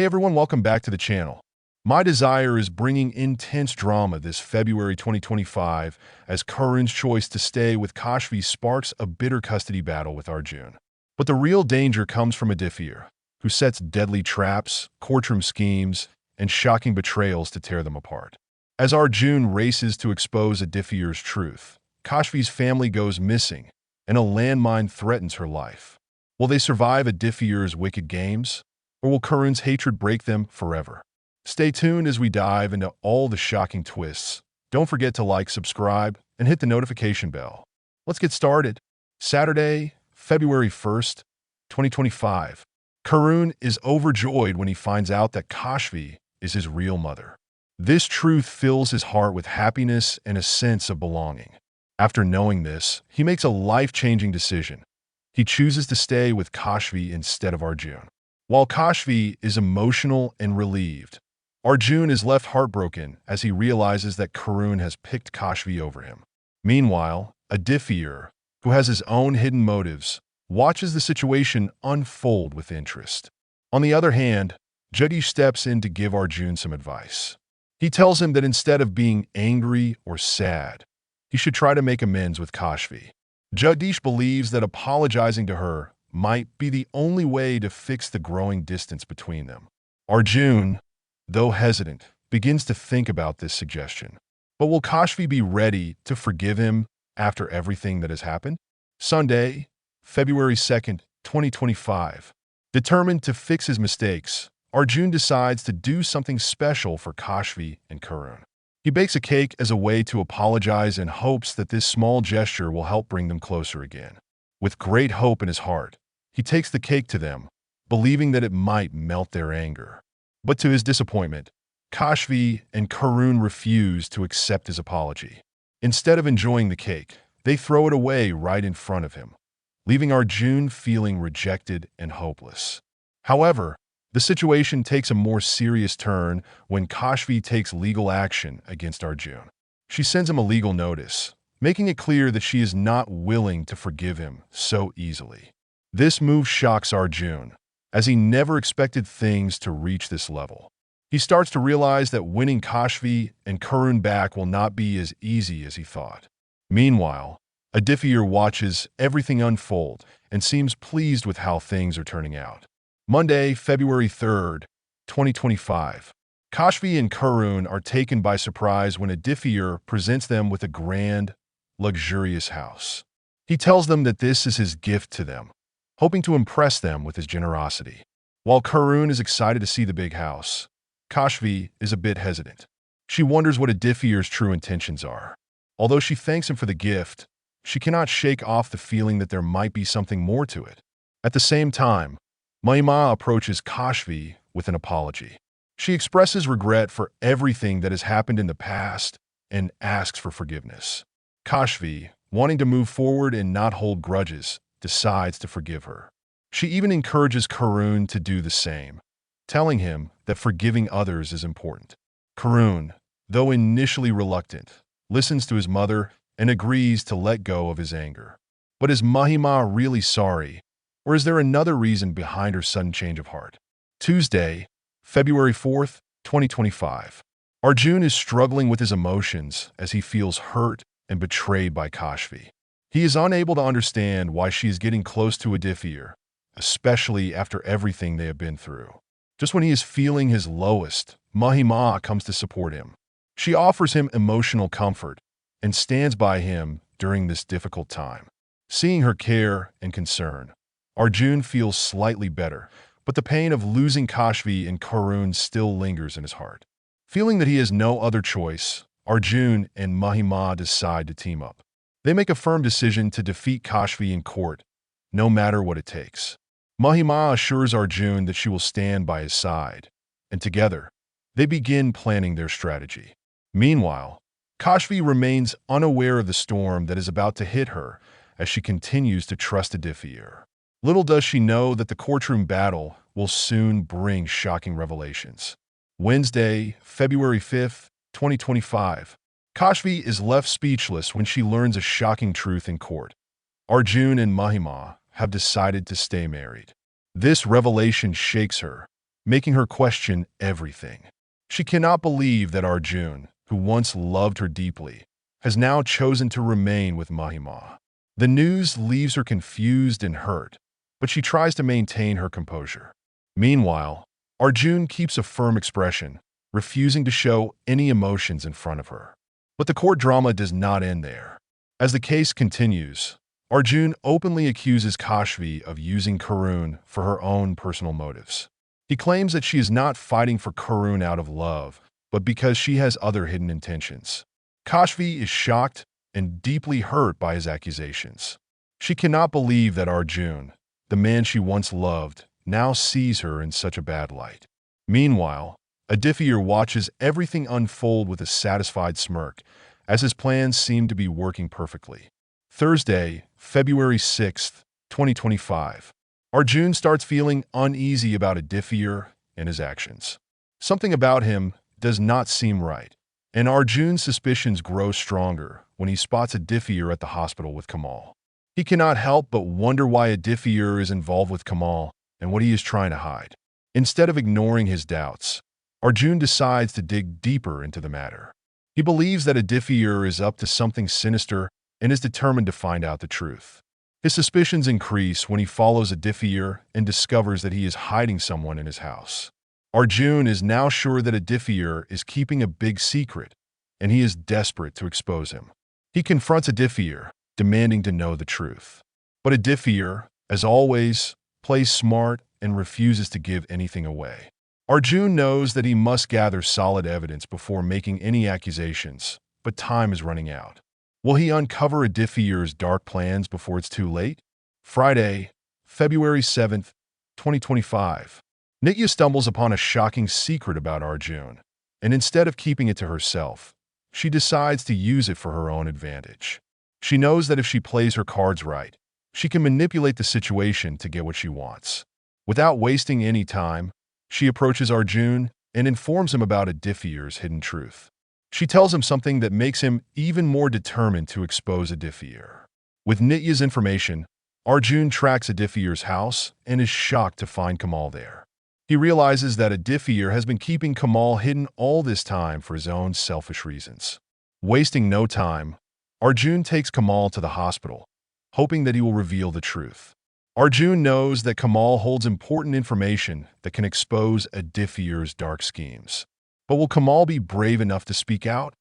Hey everyone, welcome back to the channel. My Desire is bringing intense drama this February 2025 as Karun's choice to stay with Kashvi sparks a bitter custody battle with Arjun. But the real danger comes from Aditya, who sets deadly traps, courtroom schemes, and shocking betrayals to tear them apart. As Arjun races to expose Aditya's truth, Kashvi's family goes missing, and a landmine threatens her life. Will they survive Aditya's wicked games? Or will Karun's hatred break them forever? Stay tuned as we dive into all the shocking twists. Don't forget to like, subscribe, and hit the notification bell. Let's get started. Saturday, February 1st, 2025. Karun is overjoyed when he finds out that Kashvi is his real mother. This truth fills his heart with happiness and a sense of belonging. After knowing this, he makes a life-changing decision. He chooses to stay with Kashvi instead of Arjun. While Kashvi is emotional and relieved, Arjun is left heartbroken as he realizes that Karun has picked Kashvi over him. Meanwhile, Aditya, who has his own hidden motives, watches the situation unfold with interest. On the other hand, Jagdish steps in to give Arjun some advice. He tells him that instead of being angry or sad, he should try to make amends with Kashvi. Jagdish believes that apologizing to her might be the only way to fix the growing distance between them. Arjun, though hesitant, begins to think about this suggestion. But will Kashvi be ready to forgive him after everything that has happened? Sunday, February 2nd, 2025. Determined to fix his mistakes, Arjun decides to do something special for Kashvi and Karun. He bakes a cake as a way to apologize and hopes that this small gesture will help bring them closer again. With great hope in his heart, he takes the cake to them, believing that it might melt their anger. But to his disappointment, Kashvi and Karun refuse to accept his apology. Instead of enjoying the cake, they throw it away right in front of him, leaving Arjun feeling rejected and hopeless. However, the situation takes a more serious turn when Kashvi takes legal action against Arjun. She sends him a legal notice, making it clear that she is not willing to forgive him so easily. This move shocks Arjun, as he never expected things to reach this level. He starts to realize that winning Kashvi and Karun back will not be as easy as he thought. Meanwhile, Aditya watches everything unfold and seems pleased with how things are turning out. Monday, February 3rd, 2025. Kashvi and Karun are taken by surprise when Aditya presents them with a grand, luxurious house. He tells them that this is his gift to them, hoping to impress them with his generosity. While Karun is excited to see the big house, Kashvi is a bit hesitant. She wonders what Aditya's true intentions are. Although she thanks him for the gift, she cannot shake off the feeling that there might be something more to it. At the same time, Mahima approaches Kashvi with an apology. She expresses regret for everything that has happened in the past and asks for forgiveness. Kashvi, wanting to move forward and not hold grudges, decides to forgive her. She even encourages Karun to do the same, telling him that forgiving others is important. Karun, though initially reluctant, listens to his mother and agrees to let go of his anger. But is Mahima really sorry, or is there another reason behind her sudden change of heart? Tuesday, February 4th, 2025. Arjun is struggling with his emotions as he feels hurt and betrayed by Kashvi. He is unable to understand why she is getting close to Aditya, especially after everything they have been through. Just when he is feeling his lowest, Mahima comes to support him. She offers him emotional comfort and stands by him during this difficult time. Seeing her care and concern, Arjun feels slightly better, but the pain of losing Kashvi and Karun still lingers in his heart. Feeling that he has no other choice, Arjun and Mahima decide to team up. They make a firm decision to defeat Kashvi in court, no matter what it takes. Mahima assures Arjun that she will stand by his side, and together, they begin planning their strategy. Meanwhile, Kashvi remains unaware of the storm that is about to hit her as she continues to trust Aditya. Little does she know that the courtroom battle will soon bring shocking revelations. Wednesday, February 5th, 2025. Kashvi is left speechless when she learns a shocking truth in court. Arjun and Mahima have decided to stay married. This revelation shakes her, making her question everything. She cannot believe that Arjun, who once loved her deeply, has now chosen to remain with Mahima. The news leaves her confused and hurt, but she tries to maintain her composure. Meanwhile, Arjun keeps a firm expression, refusing to show any emotions in front of her. But the court drama does not end there. As the case continues, Arjun openly accuses Kashvi of using Karun for her own personal motives. He claims that she is not fighting for Karun out of love, but because she has other hidden intentions. Kashvi is shocked and deeply hurt by his accusations. She cannot believe that Arjun, the man she once loved, now sees her in such a bad light. Meanwhile, Aditya watches everything unfold with a satisfied smirk, as his plans seem to be working perfectly. Thursday, February 6th, 2025. Arjun starts feeling uneasy about Aditya and his actions. Something about him does not seem right, and Arjun's suspicions grow stronger when he spots Aditya at the hospital with Kamal. He cannot help but wonder why Aditya is involved with Kamal and what he is trying to hide. Instead of ignoring his doubts, Arjun decides to dig deeper into the matter. He believes that Aditya is up to something sinister and is determined to find out the truth. His suspicions increase when he follows Aditya and discovers that he is hiding someone in his house. Arjun is now sure that Aditya is keeping a big secret, and he is desperate to expose him. He confronts Aditya, demanding to know the truth. But Aditya, as always, plays smart and refuses to give anything away. Arjun knows that he must gather solid evidence before making any accusations, but time is running out. Will he uncover Aditya's dark plans before it's too late? Friday, February 7th, 2025. Nitya stumbles upon a shocking secret about Arjun, and instead of keeping it to herself, she decides to use it for her own advantage. She knows that if she plays her cards right, she can manipulate the situation to get what she wants. Without wasting any time, she approaches Arjun and informs him about Aditya's hidden truth. She tells him something that makes him even more determined to expose Aditya. With Nitya's information, Arjun tracks Aditya's house and is shocked to find Kamal there. He realizes that Aditya has been keeping Kamal hidden all this time for his own selfish reasons. Wasting no time, Arjun takes Kamal to the hospital, hoping that he will reveal the truth. Arjun knows that Kamal holds important information that can expose Aditya's dark schemes. But will Kamal be brave enough to speak out,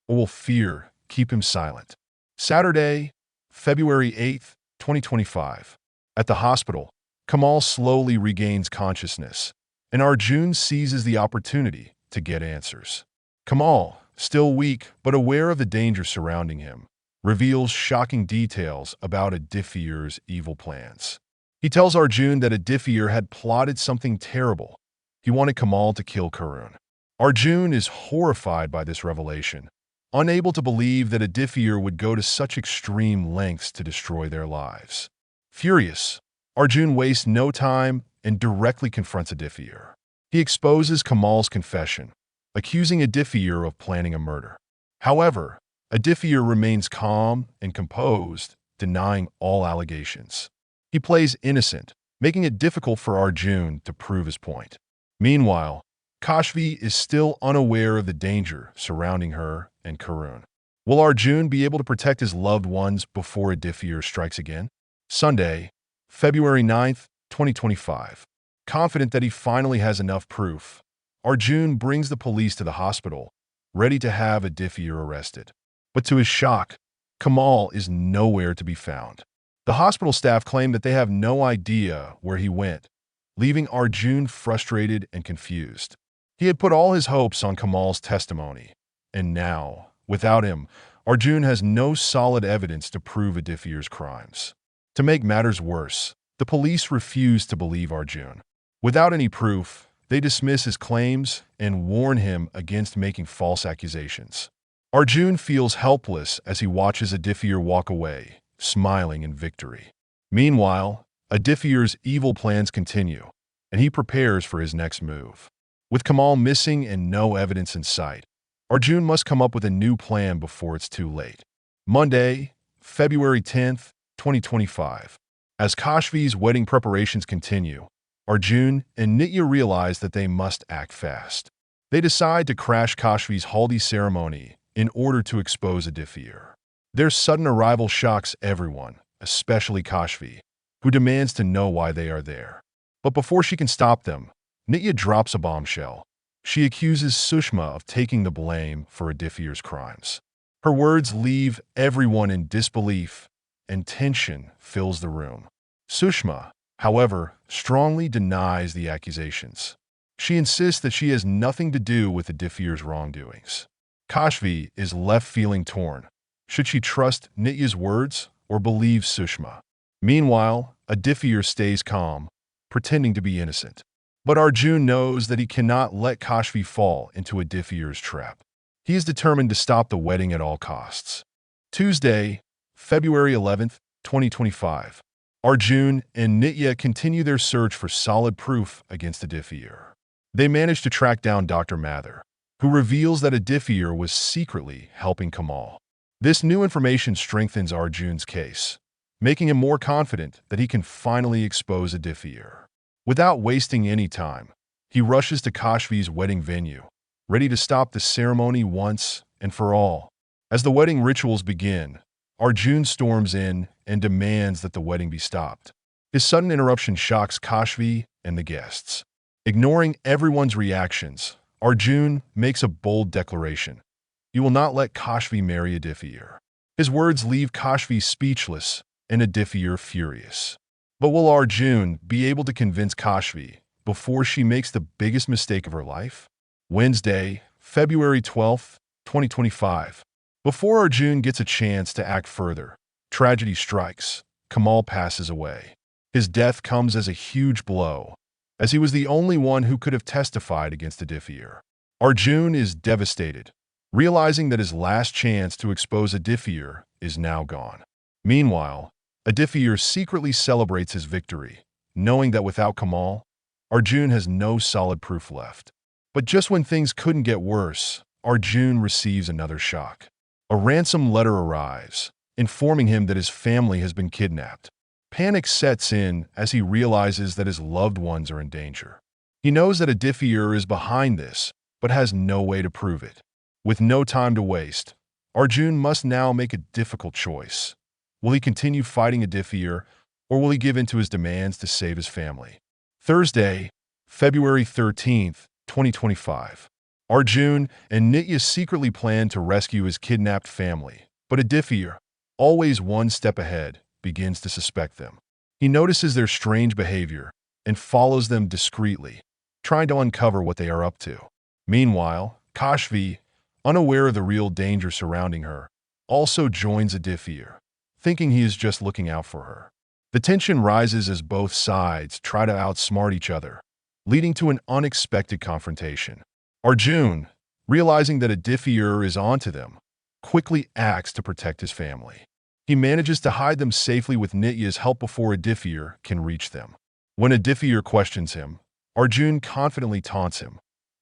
or will fear keep him silent? Saturday, February 8th, 2025. At the hospital, Kamal slowly regains consciousness, and Arjun seizes the opportunity to get answers. Kamal, still weak but aware of the danger surrounding him, reveals shocking details about Aditya's evil plans. He tells Arjun that Aditya had plotted something terrible. He wanted Kamal to kill Karun. Arjun is horrified by this revelation, unable to believe that Aditya would go to such extreme lengths to destroy their lives. Furious, Arjun wastes no time and directly confronts Aditya. He exposes Kamal's confession, accusing Aditya of planning a murder. However, Aditya remains calm and composed, denying all allegations. He plays innocent, making it difficult for Arjun to prove his point. Meanwhile, Kashvi is still unaware of the danger surrounding her and Karun. Will Arjun be able to protect his loved ones before Aditya strikes again? Sunday, February 9th, 2025. Confident that he finally has enough proof, Arjun brings the police to the hospital, ready to have Aditya arrested. But to his shock, Kamal is nowhere to be found. The hospital staff claim that they have no idea where he went, leaving Arjun frustrated and confused. He had put all his hopes on Kamal's testimony, and now, without him, Arjun has no solid evidence to prove Aditya's crimes. To make matters worse, the police refuse to believe Arjun. Without any proof, they dismiss his claims and warn him against making false accusations. Arjun feels helpless as he watches Aditya walk away, smiling in victory. Meanwhile, Aditya's evil plans continue, and he prepares for his next move. With Kamal missing and no evidence in sight, Arjun must come up with a new plan before it's too late. Monday, February 10th, 2025. As Kashvi's wedding preparations continue, Arjun and Nitya realize that they must act fast. They decide to crash Kashvi's haldi ceremony in order to expose Aditya. Their sudden arrival shocks everyone, especially Kashvi, who demands to know why they are there. But before she can stop them, Nitya drops a bombshell. She accuses Sushma of taking the blame for Aditya's crimes. Her words leave everyone in disbelief, and tension fills the room. Sushma, however, strongly denies the accusations. She insists that she has nothing to do with Aditya's wrongdoings. Kashvi is left feeling torn. Should she trust Nitya's words or believe Sushma? Meanwhile, Aditya stays calm, pretending to be innocent. But Arjun knows that he cannot let Kashvi fall into Aditya's trap. He is determined to stop the wedding at all costs. Tuesday, February 11th, 2025. Arjun and Nitya continue their search for solid proof against Aditya. They manage to track down Dr. Mather, who reveals that Aditya was secretly helping Kamal. This new information strengthens Arjun's case, making him more confident that he can finally expose Aditya. Without wasting any time, he rushes to Kashvi's wedding venue, ready to stop the ceremony once and for all. As the wedding rituals begin, Arjun storms in and demands that the wedding be stopped. His sudden interruption shocks Kashvi and the guests. Ignoring everyone's reactions, Arjun makes a bold declaration. He will not let Kashvi marry Aditya. His words leave Kashvi speechless and Aditya furious. But will Arjun be able to convince Kashvi before she makes the biggest mistake of her life? Wednesday, February 12th, 2025. Before Arjun gets a chance to act further, tragedy strikes. Kamal passes away. His death comes as a huge blow, as he was the only one who could have testified against Aditya. Arjun is devastated, realizing that his last chance to expose Aditya is now gone. Meanwhile, Aditya secretly celebrates his victory, knowing that without Kamal, Arjun has no solid proof left. But just when things couldn't get worse, Arjun receives another shock. A ransom letter arrives, informing him that his family has been kidnapped. Panic sets in as he realizes that his loved ones are in danger. He knows that Aditya is behind this, but has no way to prove it. With no time to waste, Arjun must now make a difficult choice. Will he continue fighting Aditya, or will he give in to his demands to save his family? Thursday, February 13th, 2025. Arjun and Nitya secretly plan to rescue his kidnapped family, but Aditya, always one step ahead, begins to suspect them. He notices their strange behavior and follows them discreetly, trying to uncover what they are up to. Meanwhile, Kashvi, unaware of the real danger surrounding her, also joins Aditya, thinking he is just looking out for her. The tension rises as both sides try to outsmart each other, leading to an unexpected confrontation. Arjun, realizing that Aditya is onto them, quickly acts to protect his family. He manages to hide them safely with Nitya's help before Aditya can reach them. When Aditya questions him, Arjun confidently taunts him,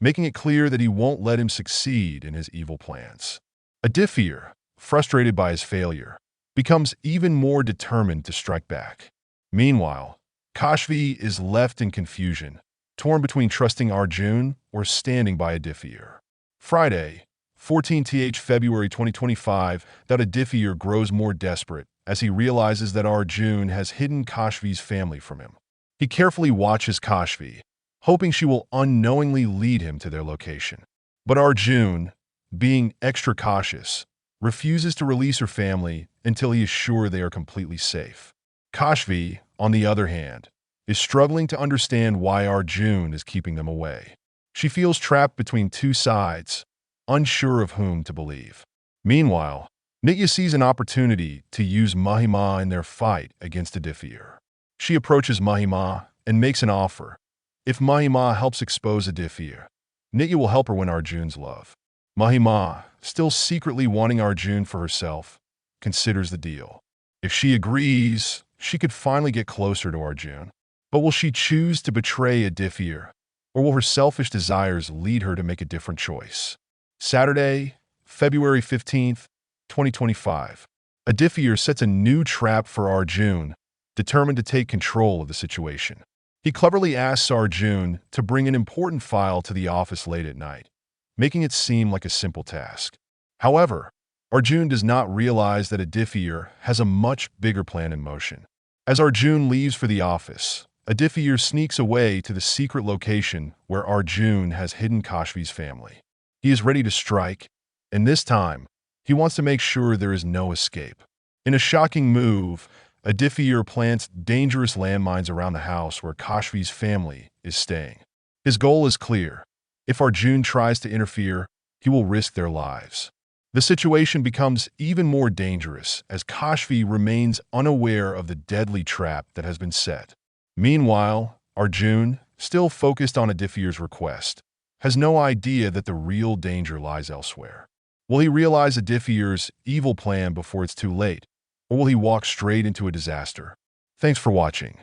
making it clear that he won't let him succeed in his evil plans. Aditya, frustrated by his failure, becomes even more determined to strike back. Meanwhile, Kashvi is left in confusion, torn between trusting Arjun or standing by Aditya. Friday, 14th February 2025, that Aditya grows more desperate as he realizes that Arjun has hidden Kashvi's family from him. He carefully watches Kashvi, hoping she will unknowingly lead him to their location. But Arjun, being extra cautious, refuses to release her family until he is sure they are completely safe. Kashvi, on the other hand, is struggling to understand why Arjun is keeping them away. She feels trapped between two sides, unsure of whom to believe. Meanwhile, Nitya sees an opportunity to use Mahima in their fight against Aditya. She approaches Mahima and makes an offer. If Mahima helps expose Aditya, Nitya will help her win Arjun's love. Mahima, still secretly wanting Arjun for herself, considers the deal. If she agrees, she could finally get closer to Arjun. But will she choose to betray Aditya, or will her selfish desires lead her to make a different choice? Saturday, February 15th, 2025. Aditya sets a new trap for Arjun, determined to take control of the situation. He cleverly asks Arjun to bring an important file to the office late at night, making it seem like a simple task. However, Arjun does not realize that Aditya has a much bigger plan in motion. As Arjun leaves for the office, Aditya sneaks away to the secret location where Arjun has hidden Kashvi's family. He is ready to strike, and this time, he wants to make sure there is no escape. In a shocking move, Aditya plants dangerous landmines around the house where Kashvi's family is staying. His goal is clear. If Arjun tries to interfere, he will risk their lives. The situation becomes even more dangerous as Kashvi remains unaware of the deadly trap that has been set. Meanwhile, Arjun, still focused on Aditya's request, has no idea that the real danger lies elsewhere. Will he realize Aditya's evil plan before it's too late, or will he walk straight into a disaster? Thanks for watching.